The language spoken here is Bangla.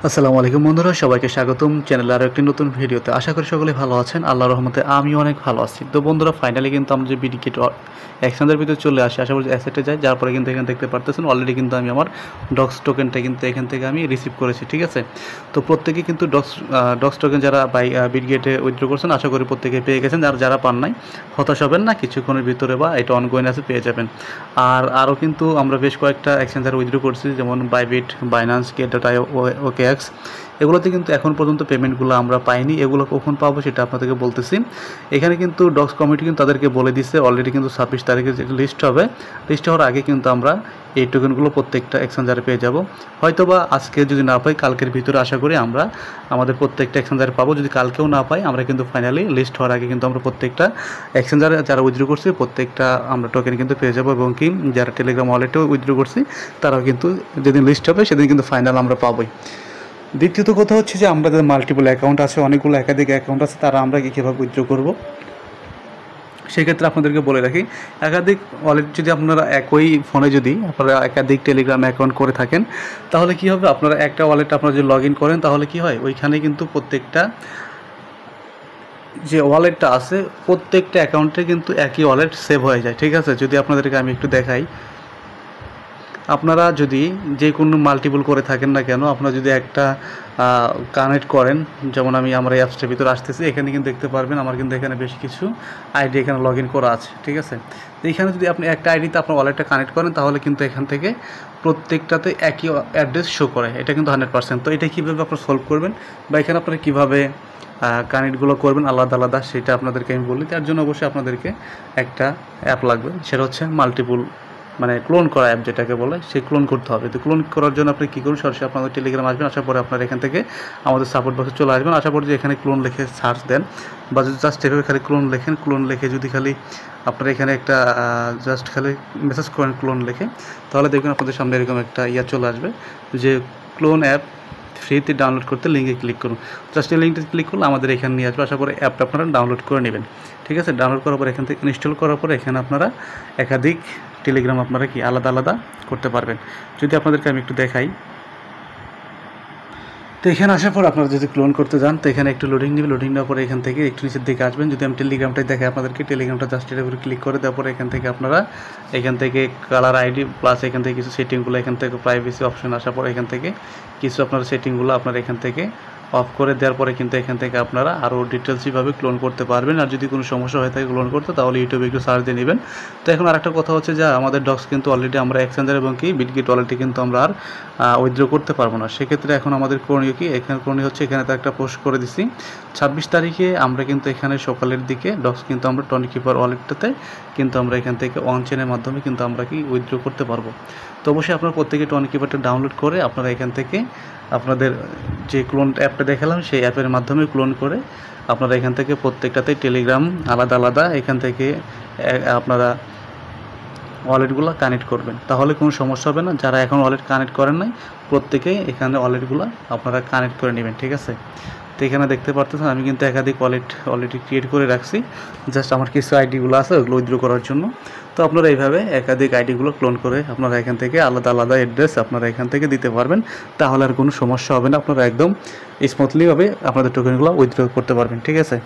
আসসালামু আলাইকুম বন্ধুরা, সবাইকে স্বাগতম চ্যানেলে আরও একটি নতুন ভিডিওতে। আশা করি সকলে ভালো আছেন। আল্লাহর রহমতে আমি অনেক ভালো আছি। তো বন্ধুরা, ফাইনালি কিন্তু আমরা যে বিডিকেট এক্সচেঞ্জের ভিতরে চলে আসি, আশা করি অ্যাসেটে যাই, যার পরে কিন্তু এখানে দেখতে পারতেছেন অলরেডি কিন্তু আমি আমার ডক্স টোকেনটা কিন্তু এখান থেকে আমি রিসিভ করেছি। ঠিক আছে, তো প্রত্যেকেই কিন্তু ডক্স টোকেন যারা বিডিকেটে উইথড্র করছেন, আশা করি প্রত্যেকে পেয়ে গেছেন। আর যারা পান নাই, হতাশ হবেন না, কিছুক্ষণের ভিতরে বা এটা অনগোয়িং আছে, পেয়ে যাবেন। আর আরও কিন্তু আমরা বেশ কয়েকটা এক্সচেঞ্জার উইথড্র করছি, যেমন বাইবিট, বাইন্যান্স, গেট.আইও, ওকেএক্স। এগুলোতে কিন্তু এখন পর্যন্ত পেমেন্টগুলো আমরা পাইনি। এগুলো কখন পাবো সেটা আপনাদেরকে বলতেছি। এখানে কিন্তু ডক্স কমিটি কিন্তু তাদেরকে বলে দিচ্ছে অলরেডি কিন্তু 26 তারিখে যে লিস্ট হবে, লিস্ট হওয়ার আগে কিন্তু আমরা এই টোকেনগুলো প্রত্যেকটা এক্সচেঞ্জারে পেয়ে যাব। হয়তোবা আজকে যদি না পাই, কালকের ভিতরে আশা করি আমরা আমাদের প্রত্যেকটা এক্সচেঞ্জারে পাবো। যদি কালকেও না পাই, আমরা কিন্তু ফাইনালি লিস্ট হওয়ার আগে কিন্তু আমরা প্রত্যেকটা এক্সচেঞ্জারে যারা উইথড্র করছি প্রত্যেকটা আমরা টোকেন কিন্তু পেয়ে যাবো। এবং কি যারা টেলিগ্রাম ওয়ালেটেও উইথড্র করছি তারাও কিন্তু যেদিন লিস্ট হবে সেদিন কিন্তু ফাইনাল আমরা পাবোই। দ্বিতীয়ত কথা হচ্ছে যে আমরা যাদের মাল্টিপল অ্যাকাউন্ট আছে, অনেকগুলো একাধিক অ্যাকাউন্ট আছে, তারা আমরা কীভাবে উইথড্র করবো সেক্ষেত্রে আপনাদেরকে বলে রাখি, একাধিক ওয়ালেট যদি আপনারা একই ফোনে যদি আপনারা একাধিক টেলিগ্রাম অ্যাকাউন্ট করে থাকেন, তাহলে কি হবে, আপনারা একটা ওয়ালেট আপনারা যদি লগ ইন করেন, তাহলে কি হয়, ওইখানে কিন্তু প্রত্যেকটা যে ওয়ালেটটা আছে প্রত্যেকটা অ্যাকাউন্টে কিন্তু একই ওয়ালেট সেভ হয়ে যায়। ঠিক আছে, যদি আপনাদেরকে আমি একটু দেখাই, আপনারা যদি যে কোনো মাল্টিপল করে থাকেন না কেন, আপনারা যদি একটা কানেক্ট করেন, যেমন আমার এই অ্যাপসটার ভিতরে আসতেছি, এখানে কিন্তু দেখতে পারবেন আমার কিন্তু এখানে বেশ কিছু আইডি এখানে লগ ইন করা আছে। ঠিক আছে, তো এখানে যদি আপনি একটা আইডিতে আপনার ওয়ালেটটা কানেক্ট করেন, তাহলে কিন্তু এখান থেকে প্রত্যেকটাতে একই অ্যাড্রেস শো করে, এটা কিন্তু 100%। তো এটা কীভাবে আপনারা সলভ করবেন বা এখানে আপনারা কীভাবে কানেক্টগুলো করবেন আলাদা আলাদা, সেটা আপনাদেরকে আমি বলি। তার জন্য অবশ্যই আপনাদেরকে একটা অ্যাপ লাগবে, সেটা হচ্ছে মাল্টিপল মানে ক্লোন করা অ্যাপ যেটাকে বলে, সেই ক্লোন করতে হবে। তো ক্লোন করার জন্য আপনি কী করুন, সরাসরি আপনাদের টেলিগ্রাম আসবেন, আসার পরে আপনার এখান থেকে আমাদের সাপোর্ট বক্সে চলে আসবেন। আসার পরে যে এখানে ক্লোন লিখে সার্চ দেন, বা যদি জাস্ট এভাবে খালি ক্লোন লেখেন, ক্লোন লিখে যদি খালি আপনারা এখানে একটা জাস্ট খালি মেসেজ করেন ক্লোন লিখে, তাহলে দেখবেন আপনাদের সামনে এরকম একটা চলে আসবে যে ক্লোন অ্যাপ ফ্রিতে ডাউনলোড করতে, লিঙ্কে ক্লিক করুন। জাস্ট এই লিঙ্কটা ক্লিক করলে আমাদের এখানে নিয়ে আসবে। আশা করে অ্যাপটা আপনারা ডাউনলোড করে নেবেন। ঠিক আছে, ডাউনলোড করার পর এখান থেকে ইনস্টল করার পর এখানে আপনারা একাধিক টেলিগ্রাম আপনারা কি আলাদা আলাদা করতে পারবেন। যদি আপনাদেরকে আমি একটু দেখাই, তো এখানে আসার পর আপনারা যদি ক্লোন করতে যান, তো এখানে একটু লোডিং নেবে। লোডিং নেওয়ার পরে এখান থেকে একটু নিচের দিকে আসবেন। যদি আমি টেলিগ্রামটাই দেখাই আপনাদেরকে, টেলিগ্রামটা জাস্ট এর উপরে ক্লিক করে দেওয়ার পরে এখান থেকে আপনারা এখান থেকে কালার আইডি প্লাস এখান থেকে কিছু সেটিংগুলো, এখান থেকে প্রাইভেসি অপশন আসার পরে এখান থেকে কিছু আপনার সেটিংগুলো আপনারা এখান থেকে অফ করে দেওয়ার পরে কিন্তু এখান থেকে আপনারা আরও ডিটেলসইভাবে ক্লোন করতে পারবেন। আর যদি কোনো সমস্যা হয়ে থাকে ক্লোন করতে, তাহলে ইউটিউবে একটু সার্চ দিয়ে নেবেন। তো এখন আরেকটা কথা হচ্ছে যে আমাদের ডক্স কিন্তু অলরেডি আমরা এক্সচেঞ্জার এবং কি বিটগেট ওয়ালেটে কিন্তু আমরা আর উইথড্র করতে পারবো না। সেক্ষেত্রে এখন আমাদের করণীয় কি, এখানে করণীয় হচ্ছে, এখানে তো একটা পোস্ট করে দিছি 26 তারিখে আমরা কিন্তু এখানে সকালের দিকে ডক্স কিন্তু আমরা টনি কিপার ওয়ালেটটাতে কিন্তু আমরা এখান থেকে অন চেনের মাধ্যমে কিন্তু আমরা কি উইথড্র করতে পারবো। তো অবশ্যই আপনারা প্রত্যেকে টনি কিপারটা ডাউনলোড করে আপনারা এখান থেকে আপনাদের যে ক্লোন অ্যাপটা দেখালাম সেই অ্যাপের মাধ্যমে ক্লোন করে আপনারা এখান থেকে প্রত্যেকটাতে টেলিগ্রাম আলাদা আলাদা এখান থেকে আপনারা ওয়ালেটগুলো কানেক্ট করবেন, তাহলে কোনো সমস্যা হবে না। যারা এখন ওয়ালেট কানেক্ট করেন নাই, প্রত্যেকেই এখানে ওয়ালেটগুলো আপনারা কানেক্ট করে নেবেন। ঠিক আছে, তো এখানে দেখতে পারতেছেন আমি কিন্তু একাধিক ওয়ালেট অলরেডি ক্রিয়েট করে রাখছি। জাস্ট আমার কিছু আইডিগুলো আছে ওগুলো উইথড্র করার জন্য। তো আপনারা এইভাবে একাধিক আইডিগুলো ক্লোন করে আপনারা এখান থেকে আলাদা আলাদা অ্যাড্রেস আপনারা এখান থেকে দিতে পারবেন, তাহলে আর কোনো সমস্যা হবে না। আপনারা একদম স্মুথলিভাবে আপনাদের টোকেনগুলো উইথড্র করতে পারবেন। ঠিক আছে।